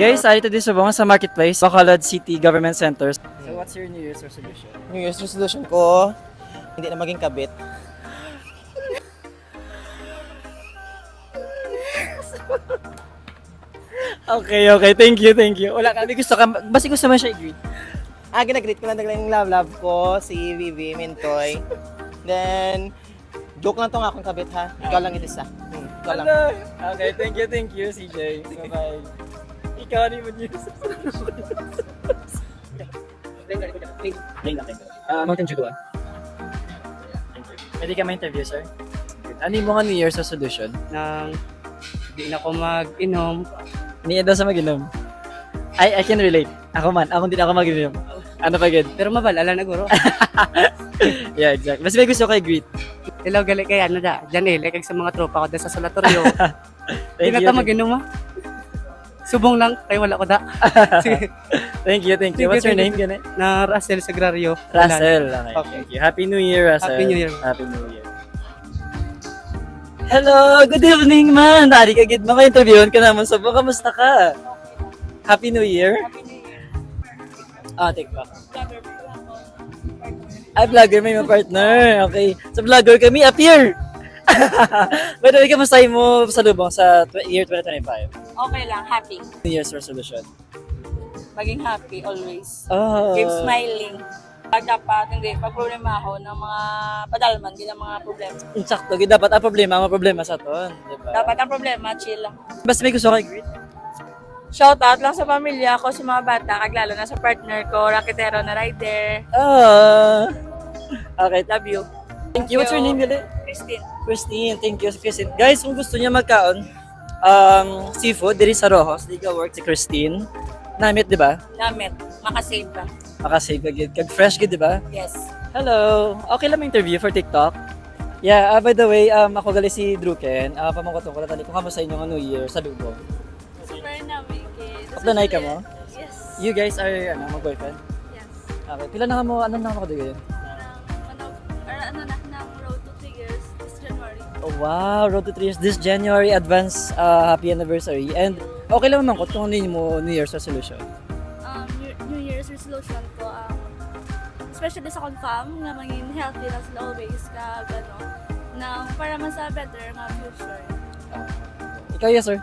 Guys, ari din sa sa marketplace, Bacolod City Government Center. So what's your New Year's resolution? New Year's resolution ko, hindi na maging kabit. Okay. Thank you. Wala kami gusto ka, basta gusto man siya i-greet. Ginag-greet ko lang ng love ko, si Vivi Mintoy. Then, joke lang to nga akong kabit ha. Ikaw lang it-isa. Ikaw lang. Okay, thank you, CJ. Bye-bye. Ikaw ni mo news. Mountain Dew ah. Pwede ka ma-interview, sir? Ano yung mga New Year's resolution? Nang hindi na ako mag-inom. Hindi daw sa mag-inom. I can relate. Ako din ako mag-inom. Ano pa good? Pero mabalala na guro. Yeah, exactly. Mas may gusto kay greet. Ilaw gali kay ano da. Diyan kag sa mga tropa ko da sa Solatoryo. Hindi Thank na ta mag-inom ah. Subong lang kay wala ko da. Sige. Thank you. What's your name gani? Na Russell Sagrario. Russell. Okay. Thank you. Happy New Year, Russell. Happy New Year. Happy New Year. Hello, good evening man. Dari ka gid maka-interviewan ka naman sa kamusta ka? Happy New Year. TikTok. Vlogger may mga partner. Okay. Sa vlogger kami, appear! By the way, kamusta mo sa lubong sa year 2025? Okay lang, happy. New Year's resolution. Maging happy always. Oh. Keep smiling. Dapat, hindi, pag problema ako ng mga padalman, hindi ng mga problema. Insakto, dapat ang problema sa ton. Diba? Dapat ang problema, chill lang. Basta may gusto kay greet. Shout out lang sa pamilya ko, sa mga bata, kag lalo na sa partner ko, raketero na rider. Okay, love you. Thank you. What's your name, Gili? Christine. Christine. Thank you, Christine. Guys, kung gusto niya magkaon, seafood, diri sa Rojos, di ka work si Christine. Namit, di ba? Namit, makasave ka. Makasave ka, gid. Kag fresh, gid, di ba? Yes. Hello. Okay lang may interview for TikTok? Yeah, by the way, ako gali si Druken. Pamangkotong ko na tali kung kamusta inyong New Year sa Lubong. Super namin, kid. Uplanay ka mo? Yes. You guys are, mag-boyfriend? Yes. Okay. Pila na ka mo, ano na ka din? Ng road to 3 years this January. Oh, wow, road to 3 years this January. Advance happy anniversary. And okay lang naman kung ano mo New Year's resolution. New Year's resolution ko, especially sa confirm, nga maging healthy na sila always, kag na para man sa better nga future. Ikaw, yes, sir.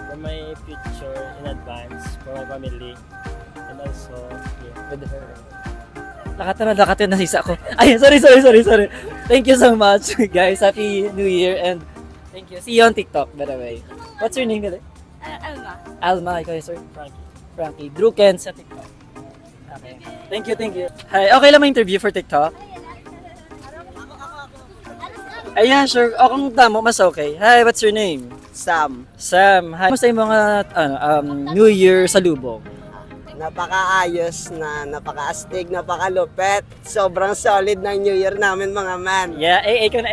For my future in advance, for my family, and also with her. Nakatira na sisa ko. Ay, sorry. Thank you so much, guys. Happy New Year and thank you. See you on TikTok, by the way. What's your name, gali? Alma. Alma, ikaw, yes, sir. Frankie. Druken sa TikTok. Okay. Thank you. Hi, okay lang ma-interview for TikTok? Ayan, sure. O kung tamo, mas okay. Hi, what's your name? Sam, Hi. Kamusta yung mga New Year sa Lubong? napakaayos na, napakaastig, napakalupet. Sobrang solid ng New Year namin mga man. Yeah, ikaw na,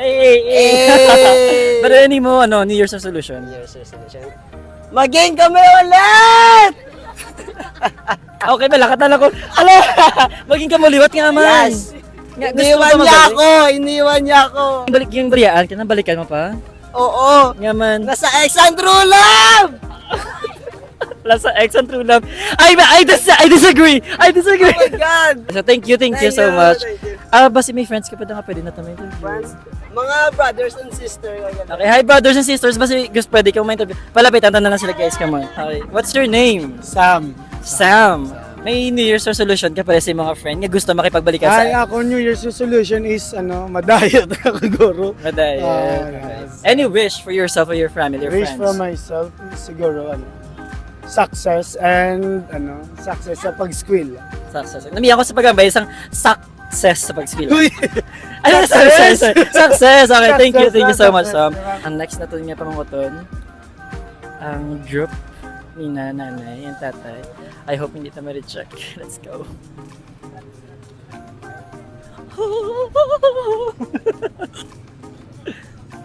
Pero ano mo, New Year's resolution? New Year's resolution. Maging kami ulit! Okay, malakatan ako. Ala! Maging kamuliwat nga man. Yes! Nga, Iniwan niya ako! Balik yung bariyaan, balikan mo pa? Oo! Nga man. Nasa Alexandro Love! Nasa X and True Love. I disagree! Oh my God! So thank you so much. Thank you. Basi may friends ka pa na nga pwede na ito may interview. Friends, mga brothers and sisters. Okay, hi brothers and sisters. Basi gusto pwede ka may interview. Palapitan na lang sila guys, come on. Okay, what's your name? Sam. May New Year's resolution ka pala sa mga friend nga gusto makipagbalikan Ay, sa ako New Year's resolution is madayat ako siguro. Maday. yes. Any wish for yourself or your family or Wish friends? for myself siguro success and success sa pag-school. Success. Namiyak ko sa pagambay isang success sa pag-skill. Uy! Ay, success! Success! Okay, thank you so much, Success. Sam. Ang next na to niya pamanguton, ang group ni nanay and tatay. I hope hindi na ma-reject. Let's go.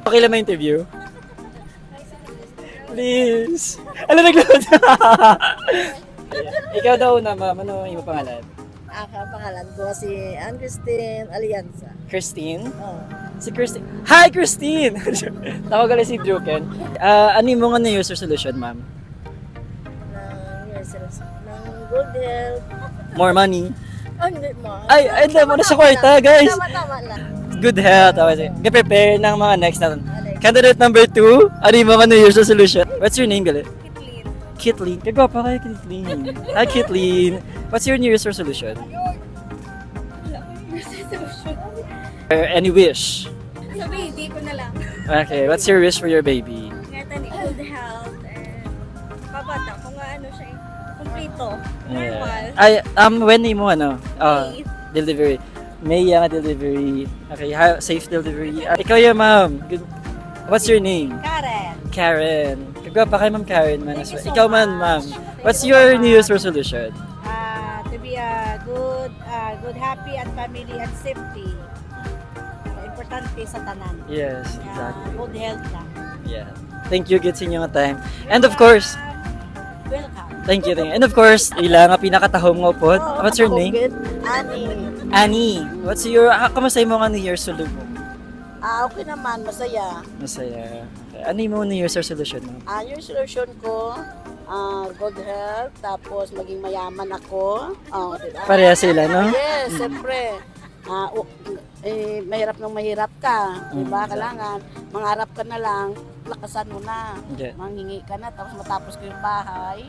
Okay lang ma-interview? Please. Alam, nagload. Ikaw daw na, ma'am. Ano yung pangalan? Pangalan ko si Ann Christine Alianza. Christine? Oh. Si Christine. Hi, Christine! Tawag si Druken. Ano yung mga New Year's resolution, ma'am? ng good health. More money. Oh, hindi mo. Ay, hindi mo na sa kwarta, guys. Tama lang. Good health. Okay, prepare ng mga next na. Alex. Candidate number 2, ano yung mga New Year's resolution? What's your name, galit? Kitlin. Kagwapa kayo, Kitlin. Hi, Kitlin. What's your New Year's resolution? Any wish? Sa baby ko na lang. Okay, what's your wish for your baby? Ngayatan ni good health and babata kung ano siya eh. Kompleto. Normal. Ay, when mo ano? May. Delivery. May nga delivery. Okay, safe delivery. Ikaw yung ma'am. What's your name? Karen. Karen. Kagwapa kayo, Ma'am Karen. Man. Thank you so Ikaw man, much. ma'am. Thank What's you your so New Year's much. resolution? To be a good, happy and family and safety. Importante sa tanan. Yes, exactly. Good health lang. Yeah. Thank you, good sa inyong time. And of course, Welcome. thank you. And of course, ila nga pinakatahom nga po. What's your name? Ani. Annie. What's your, kamusta mo nga New Year's resolution? Okay naman, masaya. Masaya. Okay. Ano yung mga New Year's resolution mo? Yung solution ko, good health, tapos maging mayaman ako. Diba? Pareha sila, no? Yes, siyempre. Mahirap nang mahirap ka. Diba? Kailangan, mangarap ka na lang, lakasan mo na. Yeah. Manghingi ka na, tapos matapos ko yung bahay,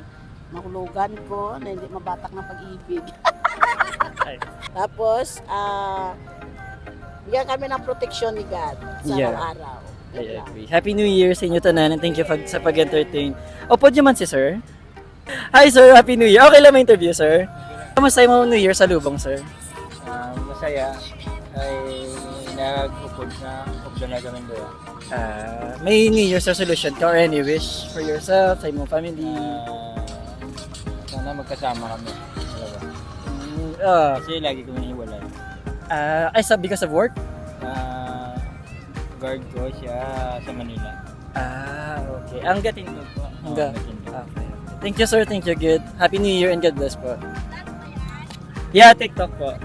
mahulugan ko na hindi mabatak ng pag-ibig. Tapos, bigyan kami ng proteksyon ni God sa Yeah. araw-araw. I agree. Happy New Year sa inyo tanan and thank you sa pag-entertain. Opo man si sir. Hi sir, Happy New Year. Okay lang ma-interview sir. Kamusta mo New Year sa lubong sir? Masaya ay nag-upod na kami doon. May New Year's resolution ka or any wish for yourself, sa imong family? Sana magkasama kami. Dalawa. Uh, Kasi lagi kami hiwalay. because of work? Guard ko siya sa Manila. Okay. Ang gatindog po. Hangga. Matindog. Okay. Thank you sir, thank you, good. Happy New Year and God bless po. Yeah, TikTok po.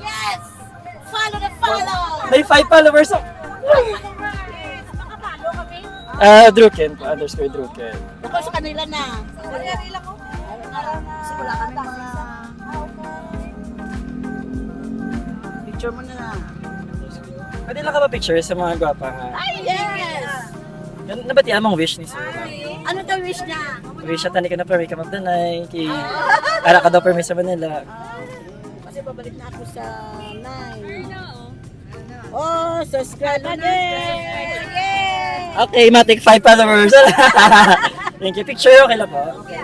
Yes! Follow the follow! May 5 followers ako. Druken po, _Druken. Ako sa kanila na. Simula kami mga... Picture mo na lang. Pwede lang ka ba picture sa mga gwapa nga? Ay, yes! Nabati amang wish ni sir. Ano daw wish niya? Wish siya tani ka na permi ka magdanay. Ara ka daw permi sa Manila. Kasi babalik na ako sa 9. Oh, subscribe na din! Okay, matik 5 followers. Thank you. Picture okay lang po. Okay.